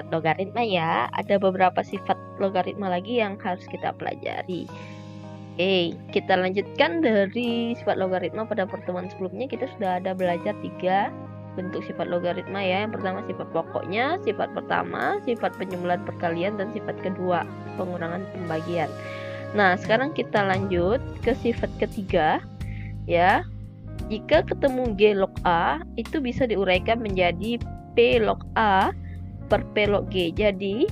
sifat logaritma ya. Ada beberapa sifat logaritma lagi yang harus kita pelajari. Oke, kita lanjutkan dari sifat logaritma. Pada pertemuan sebelumnya kita sudah ada belajar 3 bentuk sifat logaritma ya. Yang pertama sifat pokoknya, sifat pertama sifat penjumlahan perkalian, dan sifat kedua pengurangan pembagian. Nah, sekarang kita lanjut ke sifat ketiga ya. Jika ketemu G log A, itu bisa diuraikan menjadi P log A per P log G. Jadi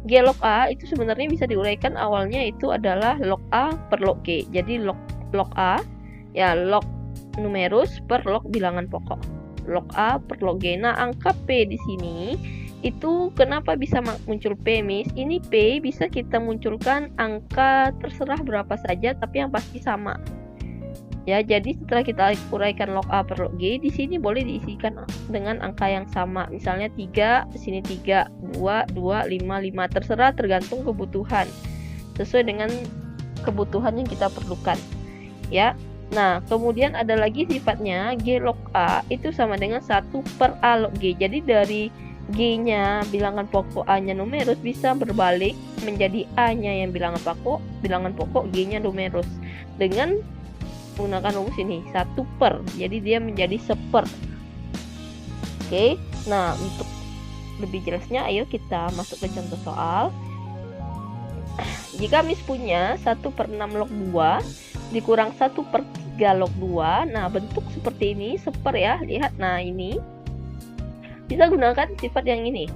G log A itu sebenarnya bisa diuraikan awalnya itu adalah log A per log G. Jadi log A ya log numerus per log bilangan pokok. Log A per log G. Nah, angka P di sini itu kenapa bisa muncul P, Miss? Ini P bisa kita munculkan angka terserah berapa saja tapi yang pasti sama. Ya, jadi setelah kita uraikan log A per log G, di sini boleh diisikan dengan angka yang sama. Misalnya 3, di sini 3, 2, 5, 5. Terserah, tergantung kebutuhan. Sesuai dengan kebutuhan yang kita perlukan. Ya. Nah, kemudian ada lagi sifatnya G log A itu sama dengan 1 per A log G. Jadi dari G-nya bilangan pokok, A-nya numerus bisa berbalik menjadi A-nya yang bilangan pokok, G-nya numerus. Dengan menggunakan rumus ini 1 per, jadi dia menjadi 1/. Oke, nah untuk lebih jelasnya ayo kita masuk ke contoh soal. Jika Miss punya 1/6 log 2 dikurang 1/3 log 2, nah bentuk seperti ini 1/, ya, lihat. Nah, ini bisa gunakan sifat yang ini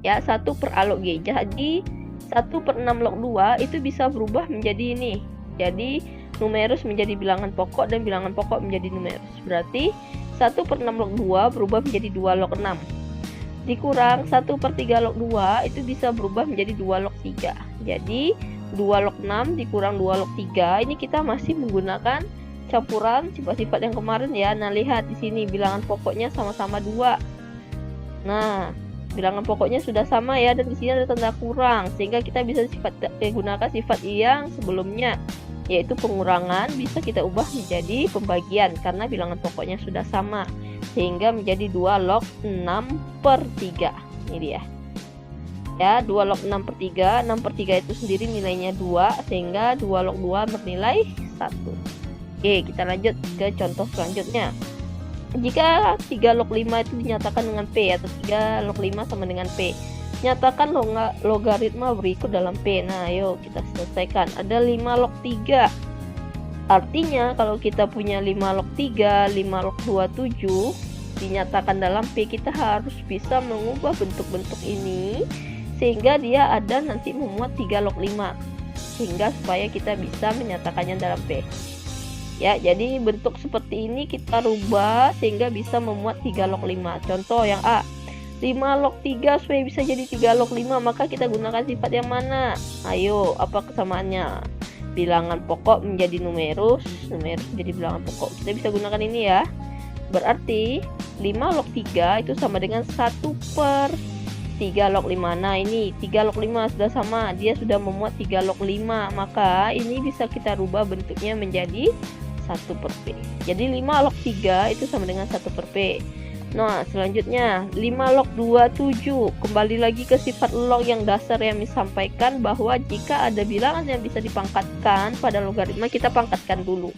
ya, 1 per A log G. Jadi 1/6 log 2 itu bisa berubah menjadi ini, jadi numerus menjadi bilangan pokok dan bilangan pokok menjadi numerus. Berarti 1/6 log 2 berubah menjadi 2 log 6. Dikurang 1/3 log 2 itu bisa berubah menjadi 2 log 3. Jadi 2 log 6 dikurang 2 log 3. Ini kita masih menggunakan campuran sifat-sifat yang kemarin ya. Nah, lihat di sini bilangan pokoknya sama-sama 2. Nah, bilangan pokoknya sudah sama ya, dan di sini ada tanda kurang sehingga kita bisa gunakan sifat yang sebelumnya, yaitu pengurangan bisa kita ubah menjadi pembagian karena bilangan pokoknya sudah sama, sehingga menjadi 2 log 6/3. Ini dia ya, 2 log 6/3. 6/3 itu sendiri nilainya 2, sehingga 2 log 2 bernilai 1. Oke, kita lanjut ke contoh selanjutnya. Jika 3 log 5 itu dinyatakan dengan P, atau 3 log 5 sama dengan P, nyatakan logaritma berikut dalam P. Nah, ayo kita selesaikan. Ada 5 log 3. Artinya kalau kita punya 5 log 3, 5 log 27 dinyatakan dalam P, kita harus bisa mengubah bentuk-bentuk ini sehingga dia ada nanti memuat 3 log 5, sehingga supaya kita bisa menyatakannya dalam P. Ya, jadi bentuk seperti ini kita rubah sehingga bisa memuat 3 log 5. Contoh yang A, 5 log 3 supaya bisa jadi 3 log 5, maka kita gunakan sifat yang mana? Ayo, apa kesamaannya? Bilangan pokok menjadi numerus menjadi bilangan pokok. Kita bisa gunakan ini ya. Berarti 5 log 3 itu sama dengan 1/3 log 5. Nah, ini 3 log 5 sudah sama, dia sudah memuat 3 log 5, maka ini bisa kita rubah bentuknya menjadi 1/P. Jadi 5 log 3 itu sama dengan 1/P. Nah, selanjutnya 5 log 27. Kembali lagi ke sifat log yang dasar yang disampaikan, bahwa jika ada bilangan yang bisa dipangkatkan pada logaritma, kita pangkatkan dulu.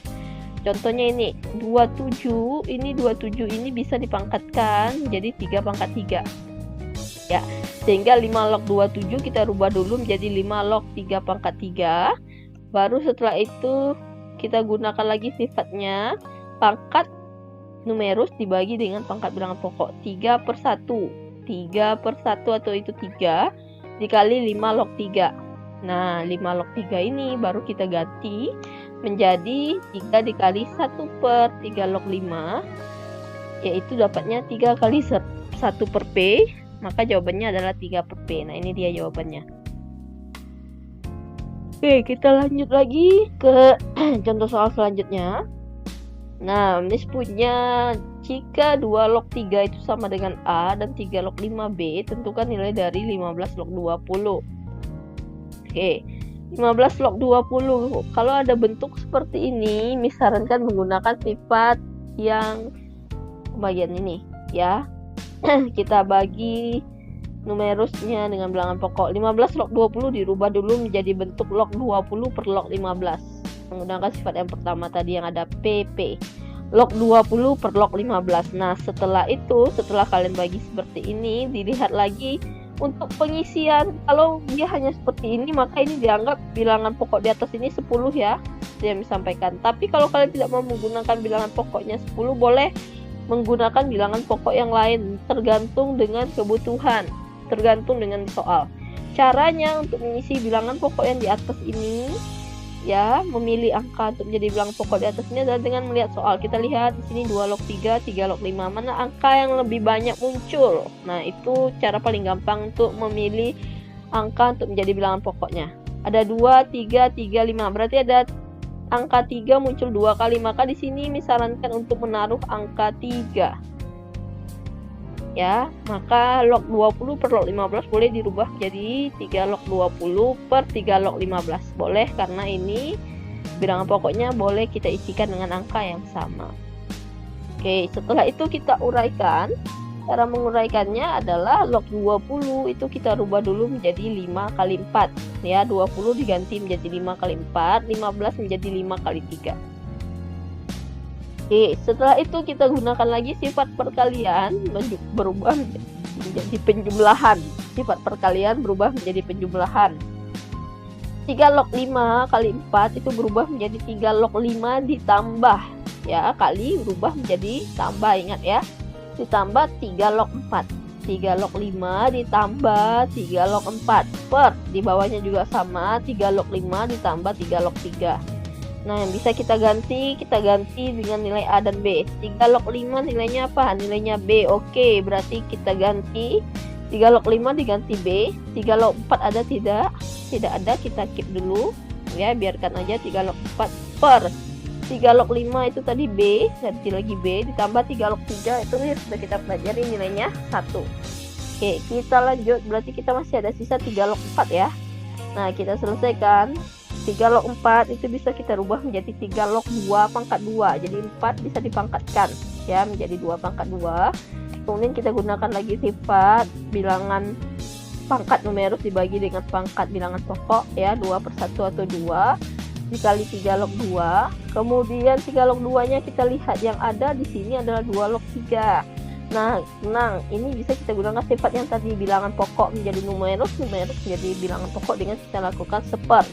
Contohnya ini 27, ini bisa dipangkatkan jadi 3/3. Ya, sehingga 5 log 27 kita rubah dulu menjadi 5 log 3/3. Baru setelah itu kita gunakan lagi sifatnya pangkat numerus dibagi dengan pangkat bilangan pokok. 3/1 atau itu 3 dikali 5 log 3. Nah, 5 log 3 ini baru kita ganti menjadi 3 dikali 1/3 log 5, yaitu dapatnya 3 kali 1/P, maka jawabannya adalah 3/P. Nah, ini dia jawabannya. Oke, kita lanjut lagi ke contoh soal selanjutnya. Nah, Miss punya jika 2 log 3 itu sama dengan A dan 3 log 5B, tentukan nilai dari 15 log 20. Oke, 15 log 20. Kalau ada bentuk seperti ini, Miss sarankan menggunakan sifat yang bagian ini ya. Kita bagi numerusnya dengan bilangan pokok. 15 log 20 dirubah dulu menjadi bentuk log 20 per log 15 menggunakan sifat yang pertama tadi yang ada PP. Log 20 per log 15. Nah, setelah itu, setelah kalian bagi seperti ini, dilihat lagi untuk pengisian. Kalau dia hanya seperti ini, maka ini dianggap bilangan pokok di atas ini 10 ya, yang disampaikan. Tapi kalau kalian tidak mau menggunakan bilangan pokoknya 10, boleh menggunakan bilangan pokok yang lain, tergantung dengan kebutuhan, tergantung dengan soal. Caranya untuk mengisi bilangan pokok yang di atas ini, ya, memilih angka untuk menjadi bilangan pokok di atas ini adalah dengan melihat soal. Kita lihat di sini 2 log 3, 3 log 5, mana angka yang lebih banyak muncul. Nah, itu cara paling gampang untuk memilih angka untuk menjadi bilangan pokoknya. Ada 2, 3, 3, 5. Berarti ada angka 3 muncul 2 kali, maka di sini disarankan untuk menaruh angka 3. Ya, maka log 20 per log 15 boleh dirubah jadi 3 log 20 per 3 log 15. Boleh, karena ini bilangan pokoknya boleh kita isikan dengan angka yang sama. Oke, setelah itu kita uraikan. Cara menguraikannya adalah log 20 itu kita rubah dulu menjadi 5 kali 4. Ya, 20 diganti menjadi 5 kali 4, 15 menjadi 5 kali 3. Oke, setelah itu kita gunakan lagi sifat perkalian berubah menjadi penjumlahan. Sifat perkalian berubah menjadi penjumlahan. 3 log 5 kali 4 itu berubah menjadi 3 log 5 ditambah, ya, kali berubah menjadi tambah, ingat ya. Ditambah 3 log 4. 3 log 5 ditambah 3 log 4 per, di bawahnya juga sama, 3 log 5 ditambah 3 log 3. Nah, yang bisa kita ganti dengan nilai A dan B. 3 log 5 nilainya apa? Nilainya B. Oke, berarti kita ganti 3 log 5 diganti B. 3 log 4 ada tidak? Tidak ada, kita keep dulu. Ya, biarkan aja 3 log 4 per 3 log 5 itu tadi B, ganti lagi B, ditambah 3 log 3 itu sudah kita pelajari nilainya 1. Oke, kita lanjut, berarti kita masih ada sisa 3 log 4 ya. Nah, kita selesaikan. 3 log 4 itu bisa kita rubah menjadi 3 log 2 pangkat 2. Jadi 4 bisa dipangkatkan ya menjadi 2 pangkat 2. Kemudian kita gunakan lagi sifat bilangan pangkat numerus dibagi dengan pangkat bilangan pokok ya, 2 per 1 atau 2 dikali 3 log 2. Kemudian 3 log 2 nya kita lihat yang ada di sini adalah 2 log 3. Nah, ini bisa kita gunakan sifat yang tadi bilangan pokok menjadi numerus menjadi bilangan pokok dengan kita lakukan seper.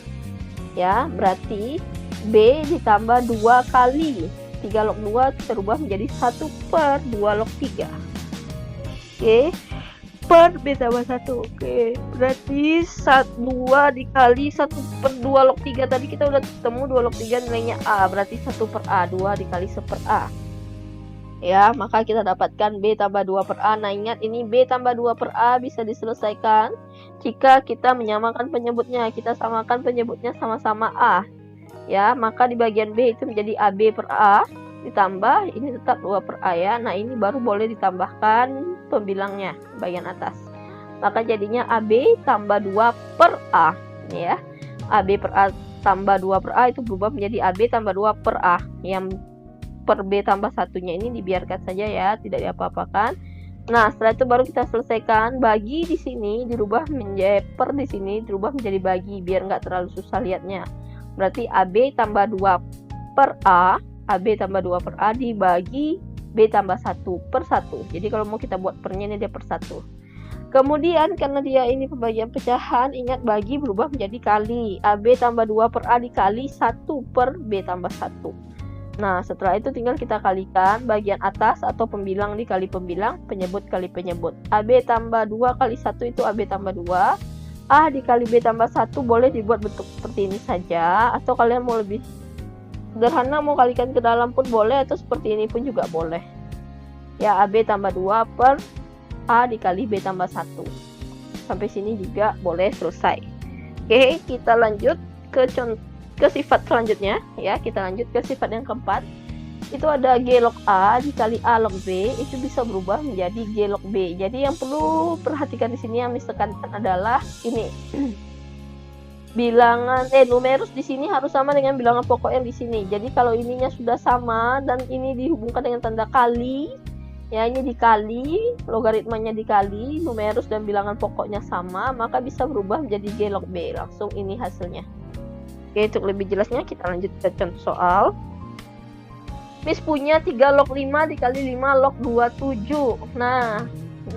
Ya, berarti B ditambah 2 kali 3 log 2 kita rubah menjadi 1 per 2 log 3. Oke, per B tambah 1. Oke, berarti 2 dikali 1 per 2 log 3. Tadi kita udah ketemu 2 log 3 nilainya A, berarti 1 per A, 2 dikali 1 per A. Ya, maka kita dapatkan B tambah 2 per A. Nah, ingat ini B tambah 2 per A bisa diselesaikan jika kita menyamakan penyebutnya. Kita samakan penyebutnya sama-sama A. Ya, maka di bagian B itu menjadi AB per A ditambah ini tetap 2 per A ya. Nah, ini baru boleh ditambahkan pembilangnya bagian atas. Maka jadinya AB tambah 2 per A ya. AB per A tambah 2 per A itu berubah menjadi AB tambah 2 per A. Yang per B tambah satunya ini dibiarkan saja ya, tidak diapa-apakan. Nah, setelah itu baru kita selesaikan. Bagi di sini dirubah menjadi per, di sini dirubah menjadi bagi biar nggak terlalu susah lihatnya. Berarti AB tambah 2 per A, AB tambah 2 per A dibagi B tambah 1 per 1. Jadi kalau mau kita buat pernya ini dia per 1. Kemudian karena dia ini pembagian pecahan, ingat bagi berubah menjadi kali. AB tambah 2 per A dikali 1 per B tambah 1. Nah, setelah itu tinggal kita kalikan bagian atas atau pembilang dikali pembilang, penyebut kali penyebut. AB tambah 2 kali 1 itu AB tambah 2. A dikali B tambah 1 boleh dibuat bentuk seperti ini saja. Atau kalian mau lebih sederhana, mau kalikan ke dalam pun boleh, atau seperti ini pun juga boleh. Ya, AB tambah 2 per A dikali B tambah 1. Sampai sini juga boleh selesai. Oke, kita lanjut ke sifat selanjutnya ya. Kita lanjut ke sifat yang keempat. Itu ada G log A dikali A log B, itu bisa berubah menjadi G log B. Jadi yang perlu perhatikan di sini yang ditekankan adalah ini. Bilangan numerus di sini harus sama dengan bilangan pokok yang di sini. Jadi kalau ininya sudah sama dan ini dihubungkan dengan tanda kali, Ya, ini dikali, logaritmanya dikali, numerus dan bilangan pokoknya sama, maka bisa berubah menjadi G log B. Langsung ini hasilnya. Oke, untuk lebih jelasnya kita lanjut ke contoh soal. Miss punya 3 log 5 dikali 5 log 27. Nah,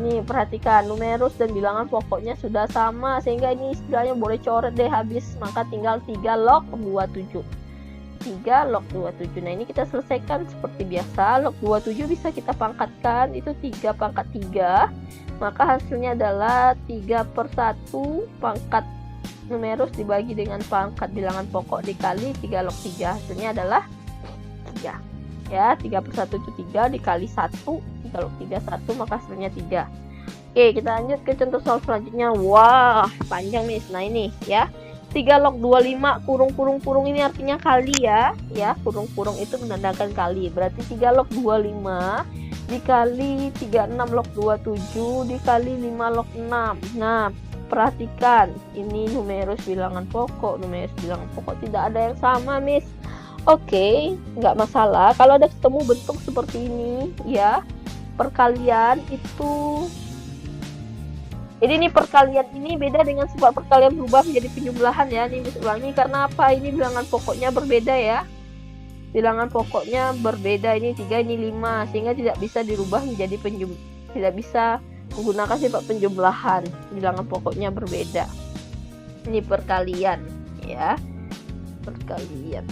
ini perhatikan, numerus dan bilangan pokoknya sudah sama, sehingga ini istilahnya boleh coret deh habis, maka tinggal 3 log 27. 3 log 27. Nah, ini kita selesaikan seperti biasa. Log 27 bisa kita pangkatkan, itu 3 pangkat 3. Maka hasilnya adalah 3/1 pangkat numerus dibagi dengan pangkat bilangan pokok dikali 3 log 3. Hasilnya adalah 3. Ya, 3/1 itu 3 dikali 1, 3 log 3 1, maka hasilnya 3. Oke, kita lanjut ke contoh soal selanjutnya. Wah, panjang nih. Nah, ini ya. 3 log 25 kurung ini artinya kali ya. Ya, kurung itu menandakan kali. Berarti 3 log 25 dikali 36 log 27 dikali 5 log 6. Nah, perhatikan, ini numerus bilangan pokok, tidak ada yang sama, Miss. Oke, nggak masalah. Kalau ada ketemu bentuk seperti ini, ya, perkalian itu. Jadi ini perkalian ini beda dengan sifat perkalian berubah menjadi penjumlahan ya. Ini ulangi karena apa? Ini bilangan pokoknya berbeda ya. Bilangan pokoknya berbeda, ini 3, ini 5, sehingga tidak bisa dirubah menjadi tidak bisa menggunakan sifat penjumlahan. Bilangan pokoknya berbeda. Ini perkalian ya. Perkalian.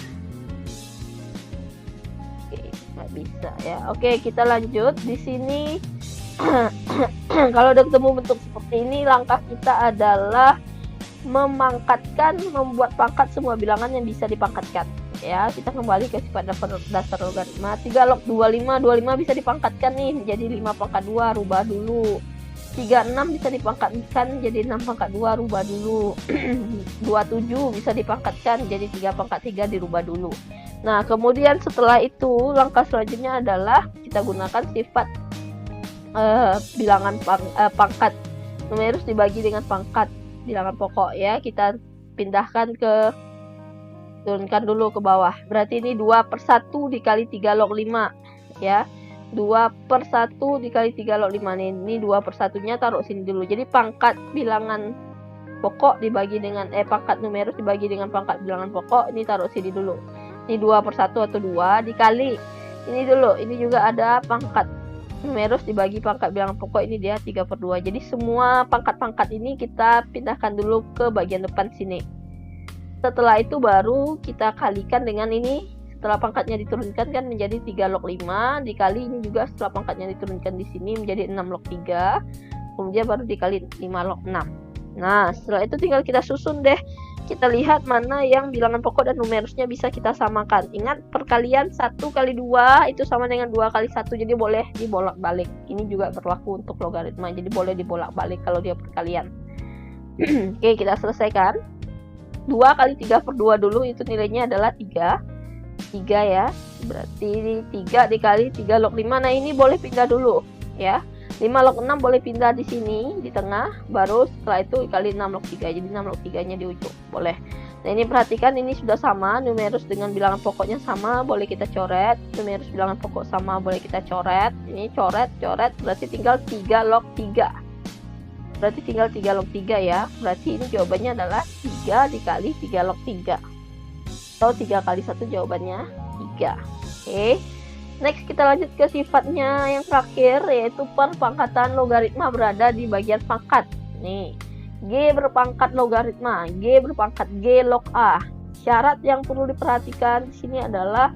Oke, nggak bisa ya. Oke, kita lanjut. Di sini kalau udah ketemu bentuk seperti ini, langkah kita adalah membuat pangkat semua bilangan yang bisa dipangkatkan. Ya, kita kembali ke sifat dasar logaritma. 3 log 25 bisa dipangkatkan nih menjadi 5 pangkat 2, rubah dulu. 36 bisa dipangkatkan jadi 6 pangkat 2, rubah dulu. 27 bisa dipangkatkan jadi 3 pangkat 3, dirubah dulu. Nah, kemudian setelah itu langkah selanjutnya adalah kita gunakan sifat bilangan pangkat numerus dibagi dengan pangkat bilangan pokok ya. Kita pindahkan turunkan dulu ke bawah. Berarti ini 2/1 dikali 3 log 5 ya. 2/1 dikali 3 log 5. Ini 2/1-nya taruh sini dulu. Jadi pangkat bilangan pokok dibagi dengan pangkat numerus dibagi dengan pangkat bilangan pokok, ini taruh sini dulu. Ini 2/1 atau 2 dikali ini dulu. Ini juga ada pangkat numerus dibagi pangkat bilangan pokok, ini dia 3/2. Jadi semua pangkat-pangkat ini kita pindahkan dulu ke bagian depan sini. Setelah itu baru kita kalikan dengan ini. Setelah pangkatnya diturunkan kan menjadi 3 log 5 dikali ini juga setelah pangkatnya diturunkan di sini menjadi 6 log 3. Kemudian baru dikali 5 log 6. Nah, setelah itu tinggal kita susun deh. Kita lihat mana yang bilangan pokok dan numerusnya bisa kita samakan. Ingat, perkalian 1 kali 2 itu sama dengan 2 kali 1. Jadi boleh dibolak-balik. Ini juga berlaku untuk logaritma. Jadi boleh dibolak-balik kalau dia perkalian. Oke, kita selesaikan. 2 kali 3/2 dulu, itu nilainya adalah 3. 3 ya. Berarti 3 dikali 3 log 5. Nah, ini boleh pindah dulu ya. 5 log 6 boleh pindah di sini di tengah, baru setelah itu dikali 6 log 3. Jadi 6 log 3-nya di ujung. Boleh. Nah, ini perhatikan, ini sudah sama, numerus dengan bilangan pokoknya sama, boleh kita coret. Numerus bilangan pokok sama, boleh kita coret. Ini coret, berarti tinggal 3 log 3. Berarti tinggal 3 log 3 ya. Berarti ini jawabannya adalah 3 dikali 3 log 3. Atau 3 kali 1 jawabannya 3. Oke. Next kita lanjut ke sifatnya yang terakhir, yaitu perpangkatan logaritma berada di bagian pangkat. Nih, G berpangkat logaritma, G berpangkat G log A. Syarat yang perlu diperhatikan di sini adalah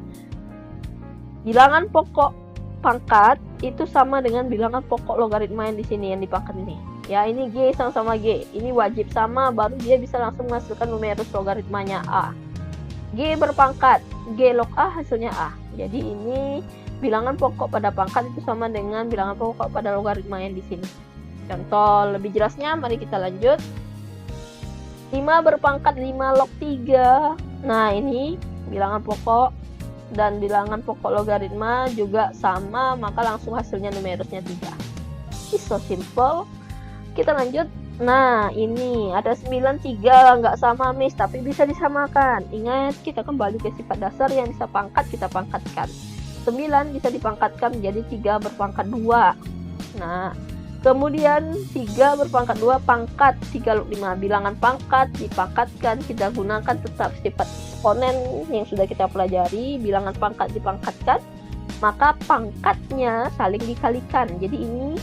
bilangan pokok pangkat itu sama dengan bilangan pokok logaritma yang di sini yang dipangkat ini. Ya, ini G sama G. Ini wajib sama, baru dia bisa langsung menghasilkan numerus logaritmanya A. G berpangkat G log A, hasilnya A. Jadi ini bilangan pokok pada pangkat itu sama dengan bilangan pokok pada logaritma yang di sini. Contoh lebih jelasnya, mari kita lanjut. 5 berpangkat 5 log 3. Nah, ini bilangan pokok dan bilangan pokok logaritma juga sama, maka langsung hasilnya numerusnya 3. It's so simple. Kita lanjut. Nah, ini ada 9, 3 nggak sama, Miss, tapi bisa disamakan. Ingat, kita kembali ke sifat dasar yang bisa pangkat, kita pangkatkan. 9 bisa dipangkatkan menjadi 3 berpangkat 2. Nah, kemudian 3 berpangkat 2 pangkat 3 log 5. Bilangan pangkat dipangkatkan, kita gunakan tetap sifat eksponen yang sudah kita pelajari. Bilangan pangkat dipangkatkan, maka pangkatnya saling dikalikan. Jadi ini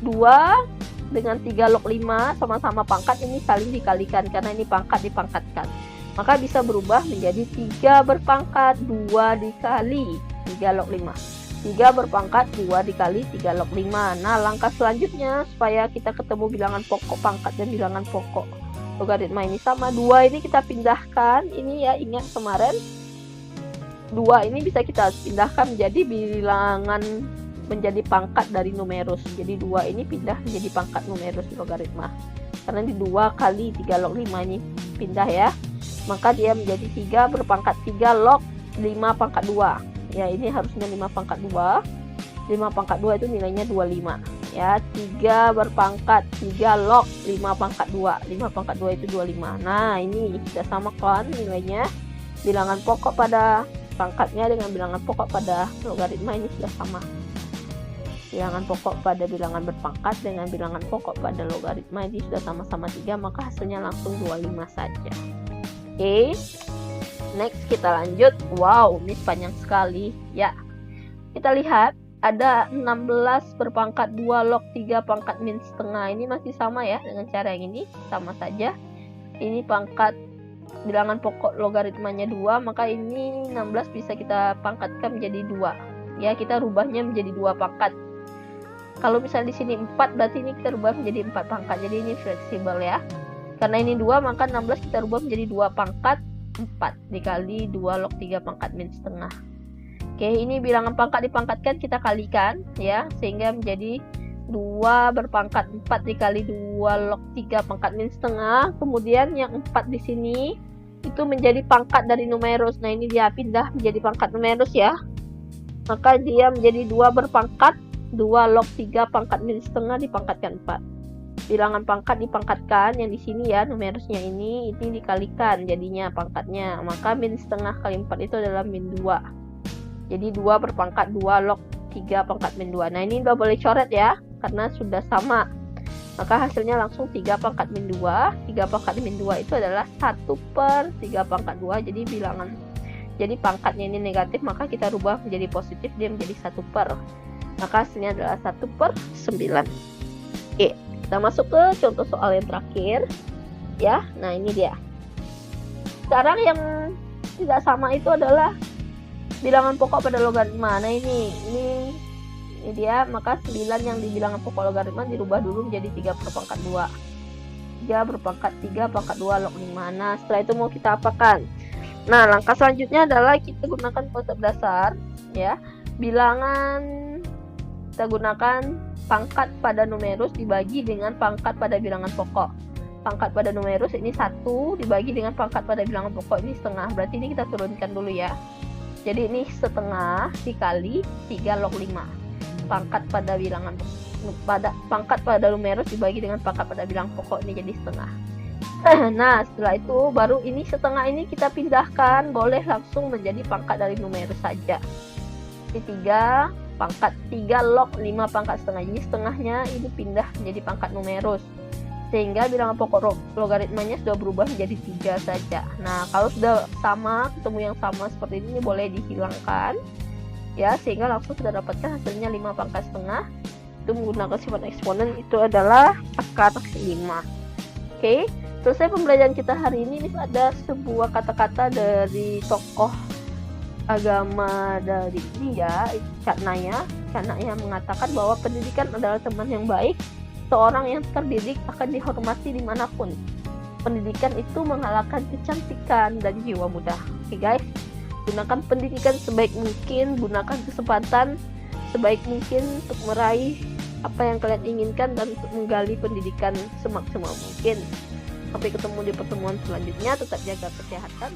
2 dengan 3 log 5 sama-sama pangkat, ini saling dikalikan karena ini pangkat dipangkatkan. Maka bisa berubah menjadi 3 berpangkat 2 dikali 3 log 5. 3 berpangkat 2 dikali 3 log 5. Nah, langkah selanjutnya supaya kita ketemu bilangan pokok pangkat dan bilangan pokok logaritma ini sama. 2 ini kita pindahkan. Ini ya, ingat kemarin 2 ini bisa kita pindahkan menjadi bilangan, menjadi pangkat dari numerus. Jadi 2 ini pindah menjadi pangkat numerus logaritma. Karena di 2 kali 3 log 5 ini pindah ya. Maka dia menjadi 3 berpangkat 3 log 5 pangkat 2. Ya, ini harusnya 5 pangkat 2. 5 pangkat 2 itu nilainya 25. Ya, 3 berpangkat 3 log 5 pangkat 2. 5 pangkat 2 itu 25. Nah, ini sudah sama kan nilainya. Bilangan pokok pada pangkatnya dengan bilangan pokok pada logaritma ini sudah sama. Bilangan pokok pada bilangan berpangkat dengan bilangan pokok pada logaritma ini sudah sama-sama 3, maka hasilnya langsung 25 saja. Oke. Next kita lanjut. Wow, ini panjang sekali. Ya. Kita lihat ada 16 berpangkat 2 log 3 pangkat min setengah. Ini masih sama ya dengan cara yang ini, sama saja. Ini pangkat bilangan pokok logaritmanya 2, maka ini 16 bisa kita pangkatkan menjadi 2. Ya, kita rubahnya menjadi 2 pangkat. Kalau misalnya di sini 4, berarti ini kita rubah menjadi 4 pangkat. Jadi ini fleksibel ya. Karena ini 2, maka 16 kita rubah menjadi 2 pangkat 4 dikali 2 log 3 pangkat min setengah. Oke, ini bilangan pangkat dipangkatkan kita kalikan ya, sehingga menjadi 2 berpangkat 4 dikali 2 log 3 pangkat min setengah. Kemudian yang 4 di sini itu menjadi pangkat dari numerus. Nah, ini dia pindah menjadi pangkat numerus ya. Maka dia menjadi 2 berpangkat 2 log 3 pangkat min setengah dipangkatkan 4. Bilangan pangkat dipangkatkan yang di sini ya, numerusnya ini dikalikan jadinya pangkatnya. Maka min setengah kali 4 itu adalah min 2. Jadi 2 berpangkat 2 log 3 pangkat min 2. Nah, ini udah boleh coret ya, karena sudah sama. Maka hasilnya langsung 3 pangkat min 2. 3 pangkat min 2 itu adalah 1/3 pangkat 2. Jadi pangkatnya ini negatif, maka kita rubah menjadi positif, dia menjadi 1/. Maka hasilnya adalah 1/9. Oke, kita masuk ke contoh soal yang terakhir ya. Nah, ini dia. Sekarang yang tidak sama itu adalah bilangan pokok pada logaritma. Nah, ini dia. Maka 9 yang di bilangan pokok logaritma dirubah dulu menjadi 3 berpangkat 2. 3 berpangkat 3 pangkat 2 log 5. Nah, setelah itu mau kita apakan? Nah, langkah selanjutnya adalah kita gunakan konsep dasar ya. Bilangan kita gunakan pangkat pada numerus dibagi dengan pangkat pada bilangan pokok. Pangkat pada numerus ini 1 dibagi dengan pangkat pada bilangan pokok ini setengah. Berarti ini kita turunkan dulu ya. Jadi ini setengah dikali 3 log 5. Pangkat pada bilangan pangkat pada numerus dibagi dengan pangkat pada bilangan pokok ini jadi setengah. Nah, setelah itu baru ini setengah ini kita pindahkan, boleh langsung menjadi pangkat dari numerus saja. Ini 3 pangkat 3 log 5 pangkat setengah. Jadi setengahnya ini pindah menjadi pangkat numerus. Sehingga bilangan pokok logaritmanya sudah berubah menjadi 3 saja. Nah, kalau sudah sama, ketemu yang sama seperti ini boleh dihilangkan. Ya, sehingga langsung sudah dapatkan hasilnya 5 pangkat setengah. Itu menggunakan sifat eksponen, itu adalah akar 5. Oke, selesai pembelajaran kita hari ini. Ada sebuah kata-kata dari tokoh agama dari India, Chatnaya mengatakan bahwa pendidikan adalah teman yang baik. Seorang yang terdidik akan dihormati dimanapun. Pendidikan itu mengalahkan kecantikan dan jiwa muda. Oke guys, gunakan pendidikan sebaik mungkin, gunakan kesempatan sebaik mungkin untuk meraih apa yang kalian inginkan dan untuk menggali pendidikan semaksimal mungkin. Sampai ketemu di pertemuan selanjutnya, tetap jaga kesehatan.